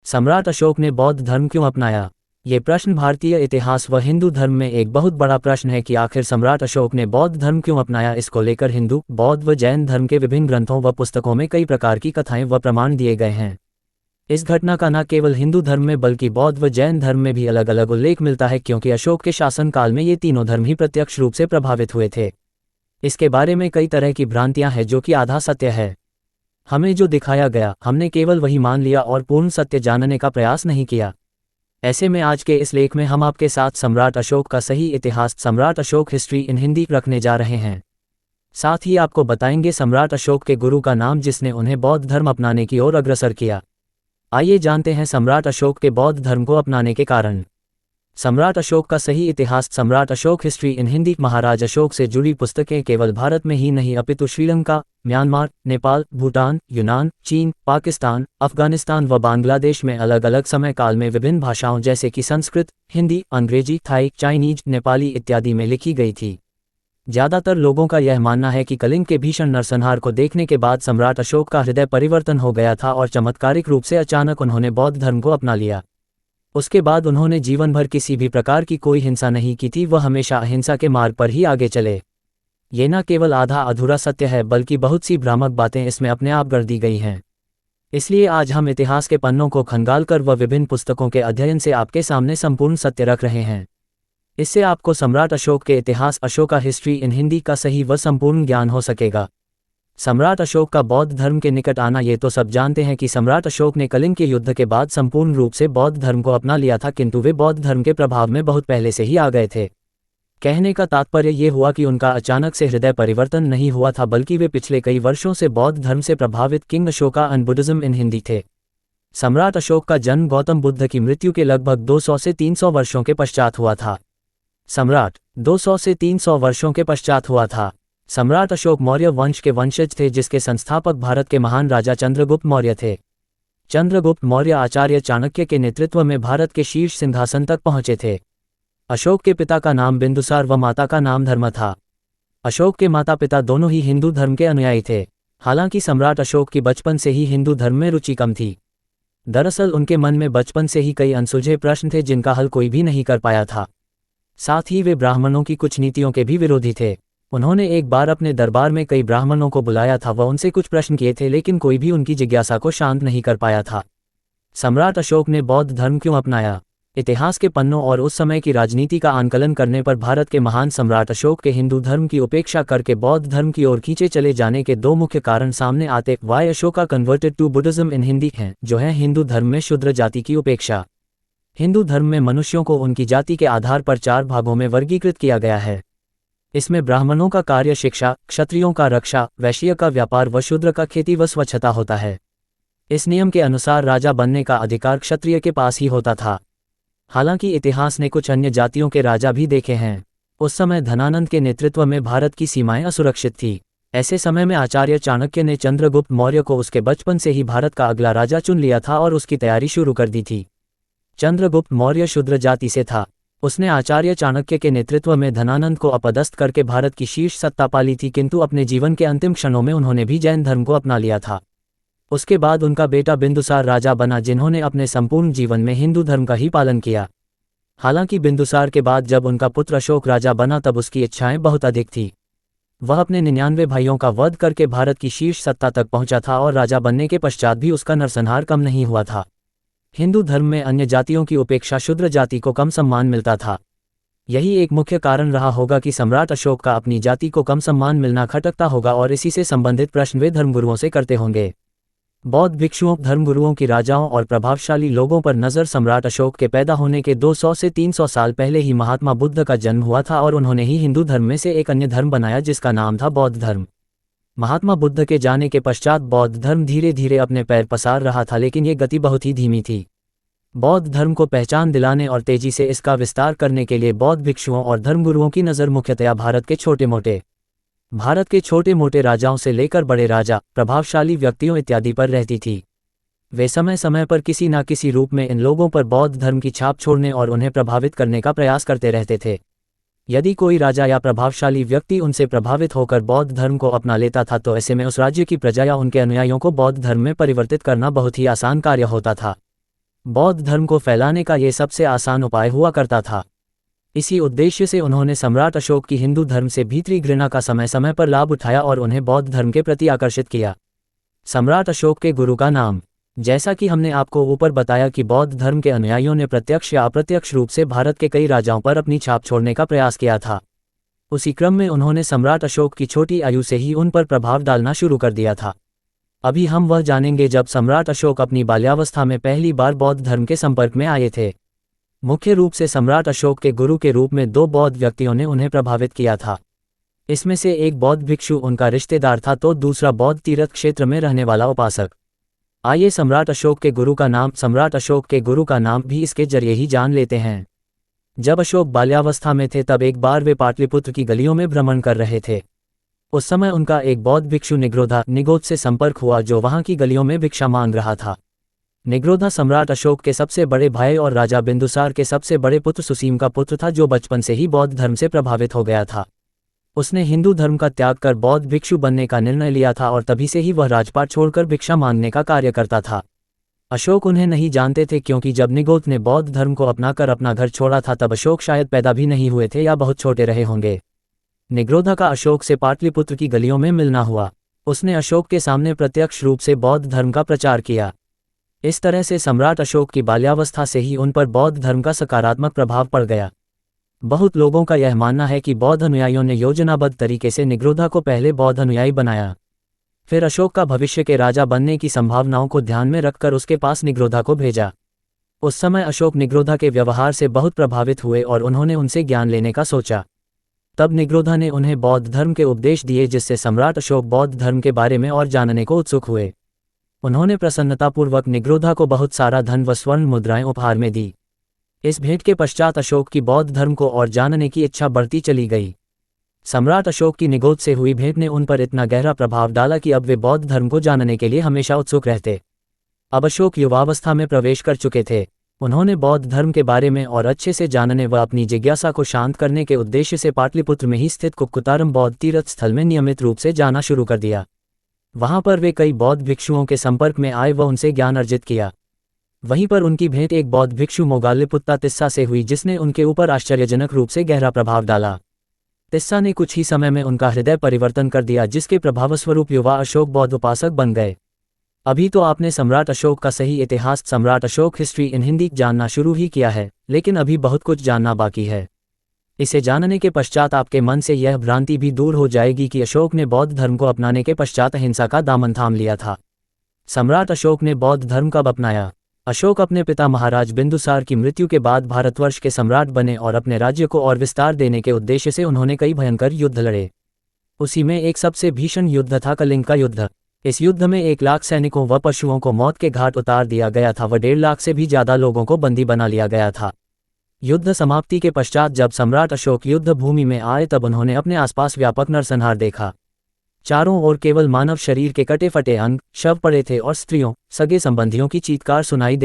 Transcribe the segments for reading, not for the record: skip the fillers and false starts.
सम्राट अशोक ने बौद्ध धर्म क्यों अपनाया? ये प्रश्न भारतीय इतिहास व हिंदू धर्म में एक बहुत बड़ा प्रश्न है कि आखिर सम्राट अशोक ने बौद्ध धर्म क्यों अपनाया। इसको लेकर हिंदू, बौद्ध व जैन धर्म के विभिन्न ग्रंथों व पुस्तकों में कई प्रकार की कथाएं व प्रमाण दिए गए हैं। इस घटना का न केवल हिंदू धर्म में बल्कि बौद्ध व जैन धर्म में भी अलग अलग उल्लेख मिलता है, क्योंकि अशोक के शासनकाल में ये तीनों धर्म ही प्रत्यक्ष रूप से प्रभावित हुए थे। इसके बारे में कई तरह की भ्रांतियां हैं जो कि आधा सत्य है। हमें जो दिखाया गया हमने केवल वही मान लिया और पूर्ण सत्य जानने का प्रयास नहीं किया। ऐसे में आज के इस लेख में हम आपके साथ सम्राट अशोक का सही इतिहास, सम्राट अशोक हिस्ट्री इन हिंदी रखने जा रहे हैं। साथ ही आपको बताएंगे सम्राट अशोक के गुरु का नाम जिसने उन्हें बौद्ध धर्म अपनाने की ओर अग्रसर किया। आइए जानते हैं सम्राट अशोक के बौद्ध धर्म को अपनाने के कारण। सम्राट अशोक का सही इतिहास, सम्राट अशोक हिस्ट्री इन हिंदी। महाराज अशोक से जुड़ी पुस्तकें केवल भारत में ही नहीं अपितु श्रीलंका, म्यांमार, नेपाल, भूटान, यूनान, चीन, पाकिस्तान, अफगानिस्तान व बांग्लादेश में अलग अलग समय काल में विभिन्न भाषाओं जैसे कि संस्कृत, हिंदी, अंग्रेजी, थाई, चाइनीज, नेपाली इत्यादि में लिखी गई थी। ज्यादातर लोगों का यह मानना है कि कलिंग के भीषण नरसंहार को देखने के बाद सम्राट अशोक का हृदय परिवर्तन हो गया था और चमत्कारिक रूप से अचानक उन्होंने बौद्ध धर्म को अपना लिया। उसके बाद उन्होंने जीवन भर किसी भी प्रकार की कोई हिंसा नहीं की थी, वह हमेशा अहिंसा के मार्ग पर ही आगे चले। ये न केवल आधा अधूरा सत्य है बल्कि बहुत सी भ्रामक बातें इसमें अपने आप गढ़ दी गई हैं। इसलिए आज हम इतिहास के पन्नों को खंगालकर व विभिन्न पुस्तकों के अध्ययन से आपके सामने संपूर्ण सत्य रख रहे हैं। इससे आपको सम्राट अशोक के इतिहास, अशोका हिस्ट्री इन हिंदी का सही व संपूर्ण ज्ञान हो सकेगा। सम्राट अशोक का बौद्ध धर्म के निकट आना। ये तो सब जानते हैं कि सम्राट अशोक ने कलिंग के युद्ध के बाद संपूर्ण रूप से बौद्ध धर्म को अपना लिया था, किंतु वे बौद्ध धर्म के प्रभाव में बहुत पहले से ही आ गए थे। कहने का तात्पर्य ये हुआ कि उनका अचानक से हृदय परिवर्तन नहीं हुआ था, बल्कि वे पिछले कई वर्षों से बौद्ध धर्म से प्रभावित king Ashoka and Buddhism in Hindi थे। सम्राट अशोक का जन्म गौतम बुद्ध की मृत्यु के लगभग 200 से 300 वर्षों के पश्चात हुआ था। सम्राट 200 से 300 वर्षों के पश्चात हुआ था। सम्राट अशोक मौर्य वंश के वंशज थे, जिसके संस्थापक भारत के महान राजा चंद्रगुप्त मौर्य थे। चंद्रगुप्त मौर्य आचार्य चाणक्य के नेतृत्व में भारत के शीर्ष सिंहासन तक पहुंचे थे। अशोक के पिता का नाम बिंदुसार व माता का नाम धर्म था। अशोक के माता पिता दोनों ही हिंदू धर्म के अनुयायी थे। हालांकि सम्राट अशोक की बचपन से ही हिंदू धर्म में रुचि कम थी। दरअसल उनके मन में बचपन से ही कई अनसुलझे प्रश्न थे जिनका हल कोई भी नहीं कर पाया था। साथ ही वे ब्राह्मणों की कुछ नीतियों के भी विरोधी थे। उन्होंने एक बार अपने दरबार में कई ब्राह्मणों को बुलाया था व उनसे कुछ प्रश्न किए थे, लेकिन कोई भी उनकी जिज्ञासा को शांत नहीं कर पाया था। सम्राट अशोक ने बौद्ध धर्म क्यों अपनाया? इतिहास के पन्नों और उस समय की राजनीति का आंकलन करने पर भारत के महान सम्राट अशोक के हिंदू धर्म की उपेक्षा करके बौद्ध धर्म की ओर खींचे चले जाने के दो मुख्य कारण सामने आते। Why Ashoka converted to Buddhism in Hindi हैं, जो है हिंदू धर्म में शूद्र जाति की उपेक्षा। हिंदू धर्म में मनुष्यों को उनकी जाति के आधार पर 4 भागों में वर्गीकृत किया गया है। इसमें ब्राह्मणों का कार्य शिक्षा, क्षत्रियों का रक्षा, वैश्य का व्यापार व शूद्र का खेती व स्वच्छता होता है। इस नियम के अनुसार राजा बनने का अधिकार क्षत्रिय के पास ही होता था। हालांकि इतिहास ने कुछ अन्य जातियों के राजा भी देखे हैं। उस समय धनानंद के नेतृत्व में भारत की सीमाएं असुरक्षित थी। ऐसे समय में आचार्य चाणक्य ने चंद्रगुप्त मौर्य को उसके बचपन से ही भारत का अगला राजा चुन लिया था और उसकी तैयारी शुरू कर दी थी। चंद्रगुप्त मौर्य शूद्र जाति से था। उसने आचार्य चाणक्य के नेतृत्व में धनानंद को अपदस्थ करके भारत की शीर्ष सत्ता पाली थी, किंतु अपने जीवन के अंतिम क्षणों में उन्होंने भी जैन धर्म को अपना लिया था। उसके बाद उनका बेटा बिंदुसार राजा बना, जिन्होंने अपने संपूर्ण जीवन में हिंदू धर्म का ही पालन किया। हालांकि बिंदुसार के बाद जब उनका पुत्र अशोक राजा बना तब उसकी इच्छाएं बहुत अधिक थी। वह अपने 99 भाइयों का वध करके भारत की शीर्ष सत्ता तक पहुंचा था और राजा बनने के पश्चात भी उसका नरसंहार कम नहीं हुआ था। हिंदू धर्म में अन्य जातियों की उपेक्षा शूद्र जाति को कम सम्मान मिलता था। यही एक मुख्य कारण रहा होगा कि सम्राट अशोक का अपनी जाति को कम सम्मान मिलना खटकता होगा और इसी से संबंधित प्रश्न वे धर्मगुरुओं से करते होंगे। बौद्ध भिक्षुओं, धर्मगुरुओं की राजाओं और प्रभावशाली लोगों पर नज़र। सम्राट अशोक के पैदा होने के 200 से 300 साल पहले ही महात्मा बुद्ध का जन्म हुआ था और उन्होंने ही हिंदू धर्म में से एक अन्य धर्म बनाया जिसका नाम था बौद्ध धर्म। महात्मा बुद्ध के जाने के पश्चात बौद्ध धर्म धीरे धीरे अपने पैर पसार रहा था, लेकिन ये गति बहुत ही धीमी थी। बौद्ध धर्म को पहचान दिलाने और तेजी से इसका विस्तार करने के लिए बौद्ध भिक्षुओं और धर्मगुरुओं की नज़र मुख्यतया भारत के छोटे मोटे राजाओं से लेकर बड़े राजा, प्रभावशाली व्यक्तियों इत्यादि पर रहती थी। वे समय समय पर किसी न किसी रूप में इन लोगों पर बौद्ध धर्म की छाप छोड़ने और उन्हें प्रभावित करने का प्रयास करते रहते थे। यदि कोई राजा या प्रभावशाली व्यक्ति उनसे प्रभावित होकर बौद्ध धर्म को अपना लेता था तो ऐसे में उस राज्य की प्रजा या उनके अनुयायियों को बौद्ध धर्म में परिवर्तित करना बहुत ही आसान कार्य होता था। बौद्ध धर्म को फैलाने का ये सबसे आसान उपाय हुआ करता था। इसी उद्देश्य से उन्होंने सम्राट अशोक की हिंदू धर्म से भीतरी घृणा का समय समय पर लाभ उठाया और उन्हें बौद्ध धर्म के प्रति आकर्षित किया। सम्राट अशोक के गुरु का नाम। जैसा कि हमने आपको ऊपर बताया कि बौद्ध धर्म के अनुयायियों ने प्रत्यक्ष या अप्रत्यक्ष रूप से भारत के कई राजाओं पर अपनी छाप छोड़ने का प्रयास किया था। उसी क्रम में उन्होंने सम्राट अशोक की छोटी आयु से ही उन पर प्रभाव डालना शुरू कर दिया था। अभी हम वह जानेंगे जब सम्राट अशोक अपनी बाल्यावस्था में पहली बार बौद्ध धर्म के संपर्क में आए थे। मुख्य रूप से सम्राट अशोक के गुरु के रूप में 2 बौद्ध व्यक्तियों ने उन्हें प्रभावित किया था। इसमें से एक बौद्ध भिक्षु उनका रिश्तेदार था तो दूसरा बौद्ध तीर्थ क्षेत्र में रहने वाला उपासक। आइए सम्राट अशोक के गुरु का नाम। सम्राट अशोक के गुरु का नाम भी इसके जरिए ही जान लेते हैं। जब अशोक बाल्यावस्था में थे तब एक बार वे पाटलिपुत्र की गलियों में भ्रमण कर रहे थे। उस समय उनका एक बौद्ध भिक्षु निग्रोध से संपर्क हुआ जो वहां की गलियों में भिक्षा मांग रहा था। निग्रोधा सम्राट अशोक के सबसे बड़े भाई और राजा बिंदुसार के सबसे बड़े पुत्र सुसीम का पुत्र था जो बचपन से ही बौद्ध धर्म से प्रभावित हो गया था। उसने हिंदू धर्म का त्याग कर बौद्ध भिक्षु बनने का निर्णय लिया था और तभी से ही वह राजपाट छोड़कर भिक्षा मांगने का कार्य करता था। अशोक उन्हें नहीं जानते थे क्योंकि जब निग्रोध ने बौद्ध धर्म को अपनाकर अपना घर छोड़ा था तब अशोक शायद पैदा भी नहीं हुए थे या बहुत छोटे रहे होंगे। निग्रोधा का अशोक से पाटलिपुत्र की गलियों में मिलना हुआ। उसने अशोक के सामने प्रत्यक्ष रूप से बौद्ध धर्म का प्रचार किया। इस तरह से सम्राट अशोक की बाल्यावस्था से ही उन पर बौद्ध धर्म का सकारात्मक प्रभाव पड़ गया। बहुत लोगों का यह मानना है कि बौद्ध अनुयायियों ने योजनाबद्ध तरीके से निग्रोधा को पहले बौद्ध अनुयायी बनाया। फिर अशोक का भविष्य के राजा बनने की संभावनाओं को ध्यान में रखकर उसके पास निग्रोधा को भेजा। उस समय अशोक निग्रोधा के व्यवहार से बहुत प्रभावित हुए और उन्होंने उनसे ज्ञान लेने का सोचा। तब निग्रोधा ने उन्हें बौद्ध धर्म के उपदेश दिए जिससे सम्राट अशोक बौद्ध धर्म के बारे में और जानने को उत्सुक हुए। उन्होंने प्रसन्नतापूर्वक निग्रोधा को बहुत सारा धन व स्वर्ण मुद्राएं उपहार में दी। इस भेंट के पश्चात अशोक की बौद्ध धर्म को और जानने की इच्छा बढ़ती चली गई। सम्राट अशोक की निग्रोध से हुई भेंट ने उन पर इतना गहरा प्रभाव डाला कि अब वे बौद्ध धर्म को जानने के लिए हमेशा उत्सुक रहते। अब अशोक युवावस्था में प्रवेश कर चुके थे। उन्होंने बौद्ध धर्म के बारे में और अच्छे से जानने व अपनी जिज्ञासा को शांत करने के उद्देश्य से पाटलिपुत्र में ही स्थित कुक्कुतारम बौद्ध तीर्थ स्थल में नियमित रूप से जाना शुरू कर दिया। वहां पर वे कई बौद्ध भिक्षुओं के संपर्क में आए व उनसे ज्ञान अर्जित किया। वहीं पर उनकी भेंट एक बौद्ध भिक्षु मोगालिपुत्ता तिस्सा से हुई जिसने उनके ऊपर आश्चर्यजनक रूप से गहरा प्रभाव डाला। तिस्सा ने कुछ ही समय में उनका हृदय परिवर्तन कर दिया जिसके प्रभावस्वरूप युवा अशोक बौद्ध उपासक बन गए। अभी तो आपने सम्राट अशोक का सही इतिहास सम्राट अशोक हिस्ट्री इन हिंदी जानना शुरू ही किया है, लेकिन अभी बहुत कुछ जानना बाकी है। इसे जानने के पश्चात आपके मन से यह भ्रांति भी दूर हो जाएगी कि अशोक ने बौद्ध धर्म को अपनाने के पश्चात अहिंसा का दामन थाम लिया था। सम्राट अशोक ने बौद्ध धर्म कब अपनाया? अशोक अपने पिता महाराज बिंदुसार की मृत्यु के बाद भारतवर्ष के सम्राट बने और अपने राज्य को और विस्तार देने के उद्देश्य से उन्होंने कई भयंकर युद्ध लड़े। उसी में एक सबसे भीषण युद्ध था कलिंग का युद्ध। इस युद्ध में 1 लाख सैनिकों व पशुओं को मौत के घाट उतार दिया गया था व 1.5 लाख से भी ज्यादा लोगों को बंदी बना लिया गया था। युद्ध समाप्ति के पश्चात जब सम्राट अशोक युद्ध भूमि में आए तब उन्होंने अपने आसपास व्यापक नरसंहार देखा। चारों ओर केवल मानव शरीर के कटे फटे अंग, शव पड़े थे और स्त्रियों, सगे संबंधियों की चीत्कार सुनाई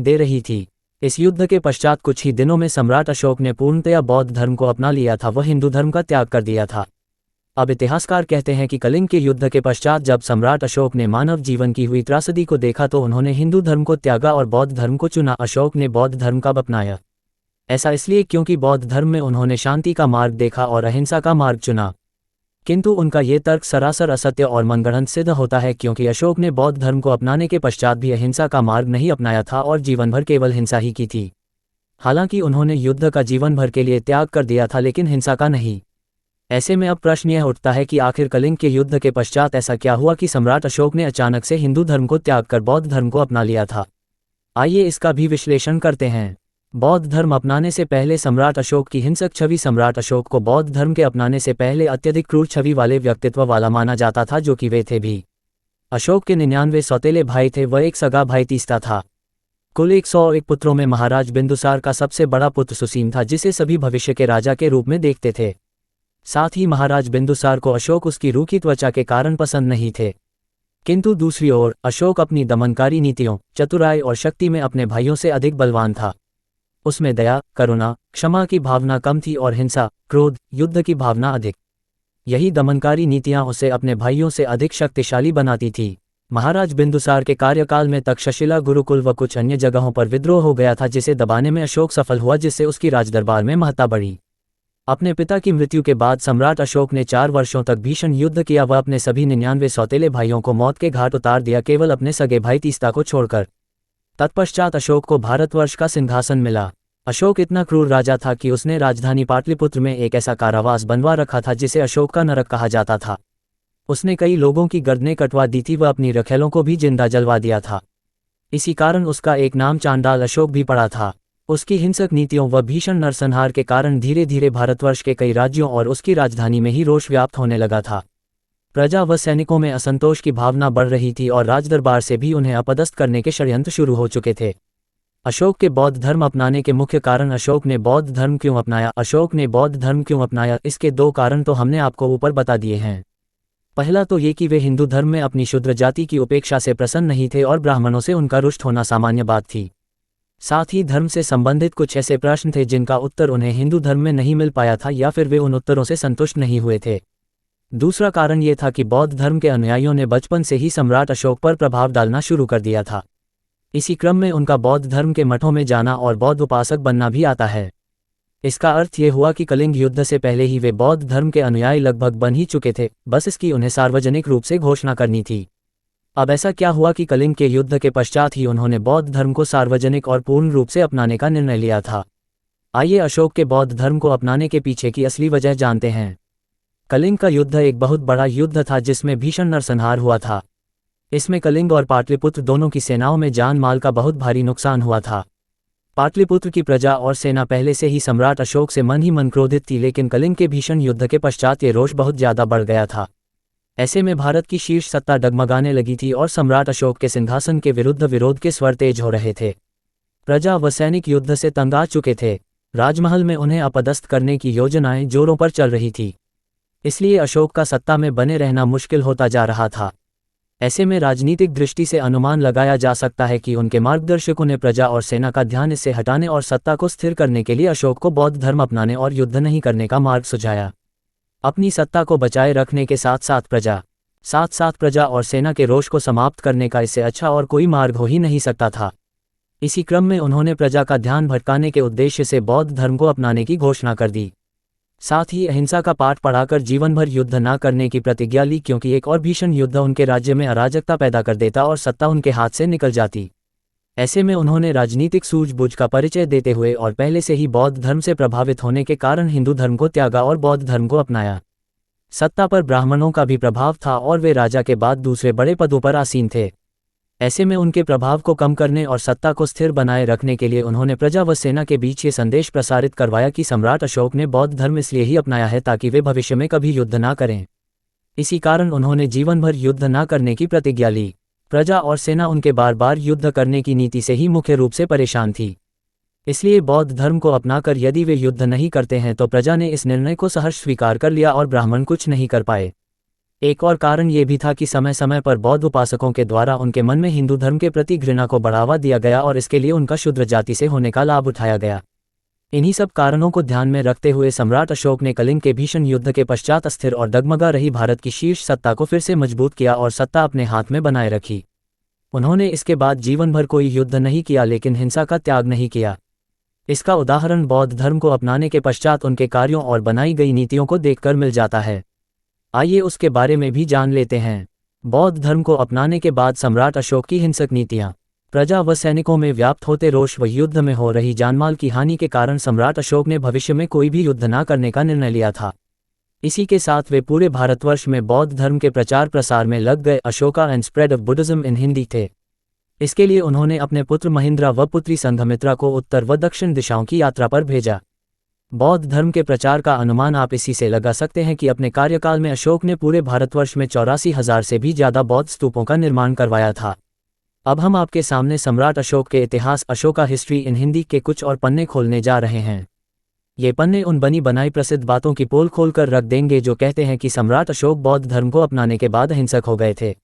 दे रही थी। इस युद्ध के पश्चात कुछ ही दिनों में सम्राट अशोक ने पूर्णतया बौद्ध धर्म को अपना लिया था व हिंदू धर्म का त्याग कर दिया था। अब इतिहासकार कहते हैं कि कलिंग के युद्ध के पश्चात जब सम्राट अशोक ने मानव जीवन की हुई त्रासदी को देखा तो उन्होंने हिंदू धर्म को त्यागा और बौद्ध धर्म को चुना। अशोक ने बौद्ध धर्म कब अपनाया? ऐसा इसलिए क्योंकि बौद्ध धर्म में उन्होंने शांति का मार्ग देखा और अहिंसा का मार्ग चुना। किंतु उनका ये तर्क सरासर असत्य और मनगढ़ंत सिद्ध होता है क्योंकि अशोक ने बौद्ध धर्म को अपनाने के पश्चात भी अहिंसा का मार्ग नहीं अपनाया था और जीवन भर केवल हिंसा ही की थी। हालांकि उन्होंने युद्ध का जीवन भर के लिए त्याग कर दिया था लेकिन हिंसा का नहीं। ऐसे में अब प्रश्न यह उठता है कि आखिर कलिंग के युद्ध के पश्चात ऐसा क्या हुआ कि सम्राट अशोक ने अचानक से हिंदू धर्म को त्याग कर बौद्ध धर्म को अपना लिया था। आइए इसका भी विश्लेषण करते हैं। बौद्ध धर्म अपनाने से पहले सम्राट अशोक की हिंसक छवि। सम्राट अशोक को बौद्ध धर्म के अपनाने से पहले अत्यधिक क्रूर छवि वाले व्यक्तित्व वाला माना जाता था जो कि वे थे भी। अशोक के 99 सौतेले भाई थे व एक सगा भाई तीसरा था। कुल 101 पुत्रों में महाराज बिंदुसार का सबसे बड़ा पुत्र सुसीम था जिसे सभी भविष्य के राजा के रूप में देखते थे। साथ ही महाराज बिंदुसार को अशोक उसकी रूखी त्वचा के कारण पसंद नहीं थे। किंतु दूसरी ओर अशोक अपनी दमनकारी नीतियों, चतुराई और शक्ति में अपने भाइयों से अधिक बलवान था। उसमें दया, करुणा, क्षमा की भावना कम थी और हिंसा, क्रोध, युद्ध की भावना अधिक। यही दमनकारी नीतियां उसे अपने भाइयों से अधिक शक्तिशाली बनाती थी। महाराज बिंदुसार के कार्यकाल में तक्षशिला, गुरुकुल व कुछ अन्य जगहों पर विद्रोह हो गया था, जिसे दबाने में अशोक सफल हुआ, जिससे उसकी राजदरबार में महत्ता बढ़ी। अपने पिता की मृत्यु के बाद सम्राट अशोक ने 4 वर्षों तक भीषण युद्ध किया। वह अपने सभी 99 सौतेले भाइयों को मौत के घाट उतार दिया, केवल अपने सगे भाई तीस्ता को छोड़कर। तत्पश्चात अशोक को भारतवर्ष का सिंहासन मिला। अशोक इतना क्रूर राजा था कि उसने राजधानी पाटलिपुत्र में एक ऐसा कारावास बनवा रखा था जिसे अशोक का नरक कहा जाता था। उसने कई लोगों की गर्दनें कटवा दी थी, वह अपनी रखेलों को भी जिंदा जलवा दिया था। इसी कारण उसका एक नाम चांडाल अशोक भी पड़ा था। उसकी हिंसक नीतियों व भीषण नरसंहार के कारण धीरे धीरे भारतवर्ष के कई राज्यों और उसकी राजधानी में ही रोष व्याप्त होने लगा था। प्रजा व सैनिकों में असंतोष की भावना बढ़ रही थी और राजदरबार से भी उन्हें अपदस्थ करने के षड्यंत्र शुरू हो चुके थे। अशोक के बौद्ध धर्म अपनाने के मुख्य कारण। अशोक ने बौद्ध धर्म क्यों अपनाया? अशोक ने बौद्ध धर्म क्यों अपनाया, इसके 2 कारण तो हमने आपको ऊपर बता दिए हैं। पहला तो ये कि वे हिंदू धर्म में अपनी शूद्र जाति की उपेक्षा से प्रसन्न नहीं थे और ब्राह्मणों से उनका रुष्ट होना सामान्य बात थी। साथ ही धर्म से संबंधित कुछ ऐसे प्रश्न थे जिनका उत्तर उन्हें हिंदू धर्म में नहीं मिल पाया था, या फिर वे उन उत्तरों से संतुष्ट नहीं हुए थे। दूसरा कारण ये था कि बौद्ध धर्म के अनुयायियों ने बचपन से ही सम्राट अशोक पर प्रभाव डालना शुरू कर दिया था। इसी क्रम में उनका बौद्ध धर्म के मठों में जाना और बौद्ध उपासक बनना भी आता है। इसका अर्थ ये हुआ कि कलिंग युद्ध से पहले ही वे बौद्ध धर्म के अनुयायी लगभग बन ही चुके थे, बस इसकी उन्हें सार्वजनिक रूप से घोषणा करनी थी। अब ऐसा क्या हुआ कि कलिंग के युद्ध के पश्चात ही उन्होंने बौद्ध धर्म को सार्वजनिक और पूर्ण रूप से अपनाने का निर्णय लिया था। आइए अशोक के बौद्ध धर्म को अपनाने के पीछे की असली वजह जानते हैं। कलिंग का युद्ध एक बहुत बड़ा युद्ध था जिसमें भीषण नरसंहार हुआ था। इसमें कलिंग और पाटलिपुत्र दोनों की सेनाओं में जान माल का बहुत भारी नुकसान हुआ था। पाटलिपुत्र की प्रजा और सेना पहले से ही सम्राट अशोक से मन ही मन क्रोधित थी, लेकिन कलिंग के भीषण युद्ध के पश्चात ये रोष बहुत ज्यादा बढ़ गया था। ऐसे में भारत की शीर्ष सत्ता डगमगाने लगी थी और सम्राट अशोक के सिंहासन के विरुद्ध विरोध के स्वर तेज हो रहे थे। प्रजा व सैनिक युद्ध से तंग आ चुके थे। राजमहल में उन्हें अपदस्थ करने की योजनाएं जोरों पर चल रही थी। इसलिए अशोक का सत्ता में बने रहना मुश्किल होता जा रहा था। ऐसे में राजनीतिक दृष्टि से अनुमान लगाया जा सकता है कि उनके मार्गदर्शकों ने प्रजा और सेना का ध्यान इससे हटाने और सत्ता को स्थिर करने के लिए अशोक को बौद्ध धर्म अपनाने और युद्ध नहीं करने का मार्ग सुझाया। अपनी सत्ता को बचाए रखने के साथ साथ प्रजा और सेना के रोष को समाप्त करने का इससे अच्छा और कोई मार्ग हो ही नहीं सकता था। इसी क्रम में उन्होंने प्रजा का ध्यान भटकाने के उद्देश्य से बौद्ध धर्म को अपनाने की घोषणा कर दी। साथ ही अहिंसा का पाठ पढ़ाकर जीवन भर युद्ध न करने की प्रतिज्ञा ली, क्योंकि एक और भीषण युद्ध उनके राज्य में अराजकता पैदा कर देता और सत्ता उनके हाथ से निकल जाती। ऐसे में उन्होंने राजनीतिक सूझबूझ का परिचय देते हुए और पहले से ही बौद्ध धर्म से प्रभावित होने के कारण हिंदू धर्म को त्यागा और बौद्ध धर्म को अपनाया। सत्ता पर ब्राह्मणों का भी प्रभाव था और वे राजा के बाद दूसरे बड़े पदों पर आसीन थे। ऐसे में उनके प्रभाव को कम करने और सत्ता को स्थिर बनाए रखने के लिए उन्होंने प्रजा व सेना के बीच ये संदेश प्रसारित करवाया कि सम्राट अशोक ने बौद्ध धर्म इसलिए ही अपनाया है ताकि वे भविष्य में कभी युद्ध ना करें। इसी कारण उन्होंने जीवन भर युद्ध ना करने की प्रतिज्ञा ली। प्रजा और सेना उनके बार बार युद्ध करने की नीति से ही मुख्य रूप से परेशान थी। इसलिए बौद्ध धर्म को अपनाकर यदि वे युद्ध नहीं करते हैं तो प्रजा ने इस निर्णय को सहर्ष स्वीकार कर लिया और ब्राह्मण कुछ नहीं कर पाए। एक और कारण ये भी था कि समय समय पर बौद्ध उपासकों के द्वारा उनके मन में हिंदू धर्म के प्रति घृणा को बढ़ावा दिया गया और इसके लिए उनका शूद्र जाति से होने का लाभ उठाया गया। इन्हीं सब कारणों को ध्यान में रखते हुए सम्राट अशोक ने कलिंग के भीषण युद्ध के पश्चात अस्थिर और डगमगा रही भारत की शीर्ष सत्ता को फिर से मजबूत किया और सत्ता अपने हाथ में बनाए रखी। उन्होंने इसके बाद जीवन भर कोई युद्ध नहीं किया, लेकिन हिंसा का त्याग नहीं किया। इसका उदाहरण बौद्ध धर्म को अपनाने के पश्चात उनके कार्यों और बनाई गई नीतियों को देखकर मिल जाता है। आइए उसके बारे में भी जान लेते हैं। बौद्ध धर्म को अपनाने के बाद सम्राट अशोक की हिंसक नीतियां। प्रजा व सैनिकों में व्याप्त होते रोष व युद्ध में हो रही जानमाल की हानि के कारण सम्राट अशोक ने भविष्य में कोई भी युद्ध न करने का निर्णय लिया था। इसी के साथ वे पूरे भारतवर्ष में बौद्ध धर्म के प्रचार प्रसार में लग गए। Ashoka and spread of Buddhism in Hindi थे। इसके लिए उन्होंने अपने पुत्र महेंद्रा व पुत्री संघमित्रा को उत्तर व दक्षिण दिशाओं की यात्रा पर भेजा। बौद्ध धर्म के प्रचार का अनुमान आप इसी से लगा सकते हैं कि अपने कार्यकाल में अशोक ने पूरे भारतवर्ष में 84,000 से भी ज्यादा बौद्ध स्तूपों का निर्माण करवाया था। अब हम आपके सामने सम्राट अशोक के इतिहास अशोका हिस्ट्री इन हिंदी के कुछ और पन्ने खोलने जा रहे हैं। ये पन्ने उन बनी बनाई प्रसिद्ध बातों की पोल खोलकर रख देंगे जो कहते हैं कि सम्राट अशोक बौद्ध धर्म को अपनाने के बाद अहिंसक हो गए थे।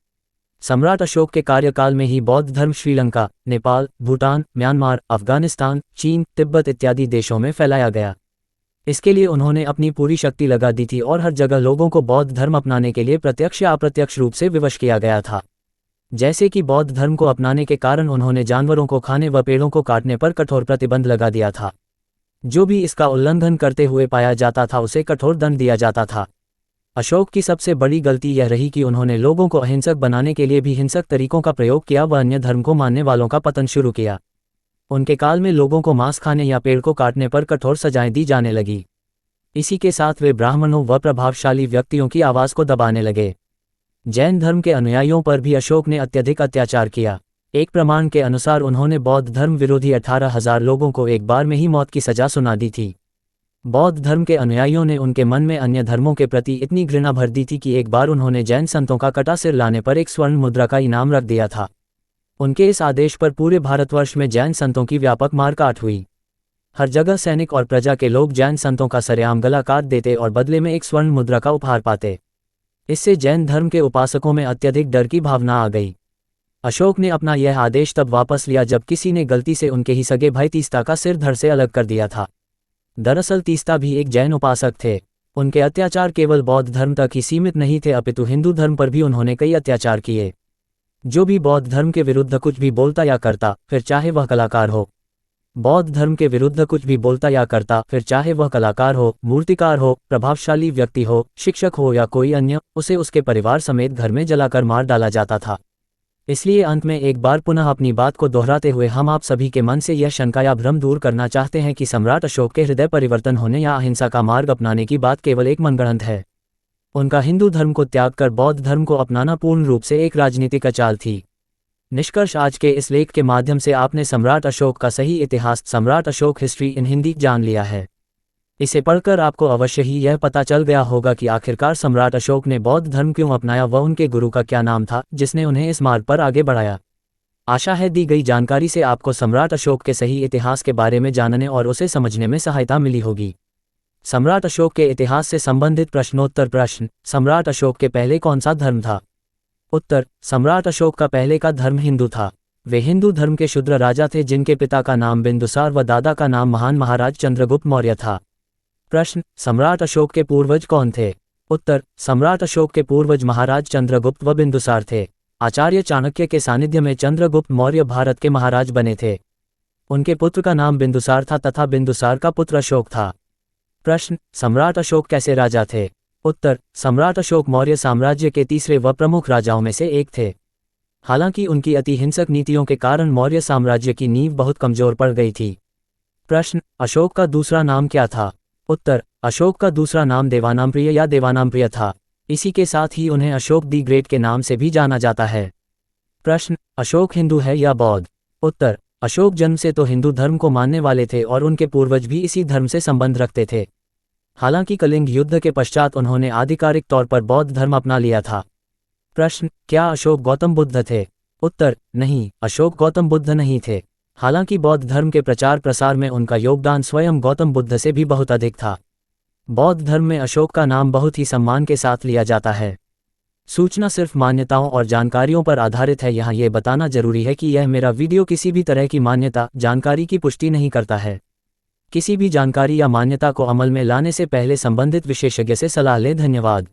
सम्राट अशोक के कार्यकाल में ही बौद्ध धर्म श्रीलंका, नेपाल, भूटान, म्यांमार, अफगानिस्तान, चीन, तिब्बत इत्यादि देशों में फैलाया गया। इसके लिए उन्होंने अपनी पूरी शक्ति लगा दी थी और हर जगह लोगों को बौद्ध धर्म अपनाने के लिए प्रत्यक्ष या अप्रत्यक्ष रूप से विवश किया गया था। जैसे कि बौद्ध धर्म को अपनाने के कारण उन्होंने जानवरों को खाने व पेड़ों को काटने पर कठोर प्रतिबंध लगा दिया था। जो भी इसका उल्लंघन करते हुए पाया जाता था उसे कठोर दंड दिया जाता था। अशोक की सबसे बड़ी गलती यह रही कि उन्होंने लोगों को अहिंसक बनाने के लिए भी हिंसक तरीकों का प्रयोग किया व अन्य धर्म को मानने वालों का पतन शुरू किया। उनके काल में लोगों को मांस खाने या पेड़ को काटने पर कठोर सजाएं दी जाने लगी। इसी के साथ वे ब्राह्मणों व प्रभावशाली व्यक्तियों की आवाज़ को दबाने लगे। जैन धर्म के अनुयायियों पर भी अशोक ने अत्यधिक अत्याचार किया। एक प्रमाण के अनुसार उन्होंने बौद्ध धर्म विरोधी 18,000 लोगों को एक बार में ही मौत की सजा सुना दी थी। बौद्ध धर्म के अनुयायियों ने उनके मन में अन्य धर्मों के प्रति इतनी घृणा भर दी थी कि एक बार उन्होंने जैन संतों का कटा सिर लाने पर एक स्वर्ण मुद्रा का इनाम रख दिया था। उनके इस आदेश पर पूरे भारतवर्ष में जैन संतों की व्यापक मारकाट हुई। हर जगह सैनिक और प्रजा के लोग जैन संतों का सरेआम गला काट देते और बदले में एक स्वर्ण मुद्रा का उपहार पाते। इससे जैन धर्म के उपासकों में अत्यधिक डर की भावना आ गई। अशोक ने अपना यह आदेश तब वापस लिया जब किसी ने गलती से उनके ही सगे भाई तीस्ता का सिर धड़ से अलग कर दिया था। दरअसल तीस्ता भी एक जैन उपासक थे। उनके अत्याचार केवल बौद्ध धर्म तक ही सीमित नहीं थे अपितु हिंदू धर्म पर भी उन्होंने कई अत्याचार किए। जो भी बौद्ध धर्म के विरुद्ध कुछ भी बोलता या करता, फिर चाहे वह कलाकार हो, बौद्ध धर्म के विरुद्ध कुछ भी बोलता या करता, फिर चाहे वह कलाकार हो, मूर्तिकार हो, प्रभावशाली व्यक्ति हो, शिक्षक हो या कोई अन्य, उसे उसके परिवार समेत घर में जलाकर मार डाला जाता था। इसलिए अंत में एक बार पुनः अपनी बात को दोहराते हुए हम आप सभी के मन से यह शंका या भ्रम दूर करना चाहते हैं कि सम्राट अशोक के हृदय परिवर्तन होने या अहिंसा का मार्ग अपनाने की बात केवल एक मनगढ़ंत है। उनका हिंदू धर्म को त्याग कर बौद्ध धर्म को अपनाना पूर्ण रूप से एक राजनीतिक चाल थी। निष्कर्ष, आज के इस लेख के माध्यम से आपने सम्राट अशोक का सही इतिहास, सम्राट अशोक हिस्ट्री इन हिंदी जान लिया है। इसे पढ़कर आपको अवश्य ही यह पता चल गया होगा कि आखिरकार सम्राट अशोक ने बौद्ध धर्म क्यों अपनाया व उनके गुरु का क्या नाम था जिसने उन्हें इस मार्ग पर आगे बढ़ाया। आशा है दी गई जानकारी से आपको सम्राट अशोक के सही इतिहास के बारे में जानने और उसे समझने में सहायता मिली होगी। सम्राट अशोक के इतिहास से संबंधित प्रश्नोत्तर प्रश्न। सम्राट अशोक के पहले कौन सा धर्म था? उत्तर, सम्राट अशोक का पहले का धर्म हिंदू था। वे हिंदू धर्म के शूद्र राजा थे जिनके पिता का नाम बिंदुसार व दादा का नाम महान महाराज चंद्रगुप्त मौर्य था। प्रश्न, सम्राट अशोक के पूर्वज कौन थे? उत्तर, सम्राट अशोक के पूर्वज महाराज चंद्रगुप्त व बिंदुसार थे। आचार्य चाणक्य के सानिध्य में चंद्रगुप्त मौर्य भारत के महाराज बने थे। उनके पुत्र का नाम बिंदुसार था तथा बिंदुसार का पुत्र अशोक था। प्रश्न, सम्राट अशोक कैसे राजा थे? उत्तर, सम्राट अशोक मौर्य साम्राज्य के तीसरे व प्रमुख राजाओं में से एक थे। हालांकि उनकी अति हिंसक नीतियों के कारण मौर्य साम्राज्य की नींव बहुत कमजोर पड़ गई थी। प्रश्न, अशोक का दूसरा नाम क्या था? उत्तर, अशोक का दूसरा नाम देवानाम्प्रिय या देवानाम्प्रिय था। इसी के साथ ही उन्हें अशोक दी ग्रेट के नाम से भी जाना जाता है। प्रश्न, अशोक हिंदू है या बौद्ध? उत्तर, अशोक जन्म से तो हिंदू धर्म को मानने वाले थे और उनके पूर्वज भी इसी धर्म से संबंध रखते थे। हालांकि कलिंग युद्ध के पश्चात उन्होंने आधिकारिक तौर पर बौद्ध धर्म अपना लिया था। प्रश्न, क्या अशोक गौतम बुद्ध थे? उत्तर, नहीं, अशोक गौतम बुद्ध नहीं थे। हालांकि बौद्ध धर्म के प्रचार प्रसार में उनका योगदान स्वयं गौतम बुद्ध से भी बहुत अधिक था। बौद्ध धर्म में अशोक का नाम बहुत ही सम्मान के साथ लिया जाता है। सूचना सिर्फ मान्यताओं और जानकारियों पर आधारित है। यहाँ ये बताना जरूरी है कि यह मेरा वीडियो किसी भी तरह की मान्यता, जानकारी की पुष्टि नहीं करता है। किसी भी जानकारी या मान्यता को अमल में लाने से पहले संबंधित विशेषज्ञ से सलाह लें। धन्यवाद।